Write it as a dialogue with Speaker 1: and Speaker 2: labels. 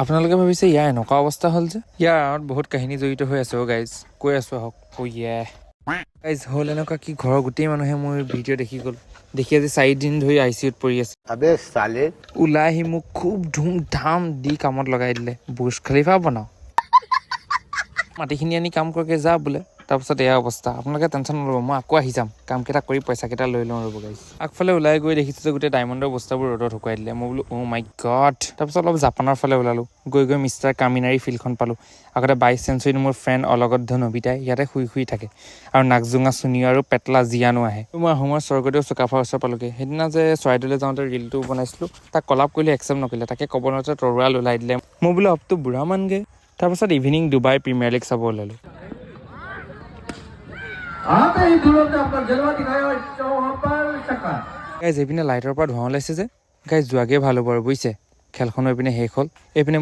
Speaker 1: আপোনালোকে ভাবিছে ইয়াৰ এনেকুৱা অৱস্থা হ'ল যে ইয়াৰ আঁৰত বহুত কাহিনী জড়িত হৈ আছে গাইজ কৈ আছো আহক গাইজ হ'ল এনেকুৱা কি ঘৰৰ গোটেই মানুহে মোৰ ভিডিঅ' দেখি গ'ল দেখি আজি 4 দিন ধৰি ICUত পৰি আছে ওলাই আহি মোক খুব ধুম ধাম দি কামত লগাই দিলে বুৰ্জ খলিফা বনাওঁ মাটিখিনি আনি কাম কৰকে যা বোলে তাৰপিছত এয়া অৱস্থা আপোনালোকে টেনশ্যন নল'ব মই আকৌ আহি যাম কামকেইটা কৰি পইচাকেইটা লৈ লওঁ ৰ'ব গাইজ আগফালে ওলাই গৈ দেখিছোঁ যে গোটেই ডায়মণ্ডৰ বস্তাবোৰ ৰ'দত শুকুৱাই দিলে মই বোলো অ' মাই গড তাৰপিছত অলপ জাপানৰ ফালে ওলালোঁ গৈ মিষ্টাৰ কামিনাৰী ফিল্ডখন পালোঁ আগতে 22 চেঞ্চুৰীত মোৰ ফ্ৰেণ্ড অলগদ্ধ নবিতাই ইয়াতে শুই থাকে আৰু নাকজোঙা চুনিও আৰু পেটলা জিয়ানো আহে মই আহোমৰ স্বৰ্গদেউ চুকাফাৰ ওচৰ পালোঁগৈ সেইদিনা যে চৰাইদেউলৈ যাওঁতে ৰিলটো বনাইছিলোঁ তাক কলাপ কৰিলে একচেপ্ট নকৰিলে তাকে ক'ব নোৱাৰোঁ তৰোৱাল ওলাই দিলে মই বোলো আপটো বুঢ়া মানগে তাৰপাছত ইভিনিং ডুবাই প্ৰিমিয়াৰ লীগ চাব ওলালোঁ গাইজ এইপিনে লাইটৰ পৰা ধোঁৱা ওলাইছে যে গাইজ যোৱাগৈ ভাল হ'ব আৰু বুজিছে খেলখনো এইপিনে শেষ হ'ল এইপিনে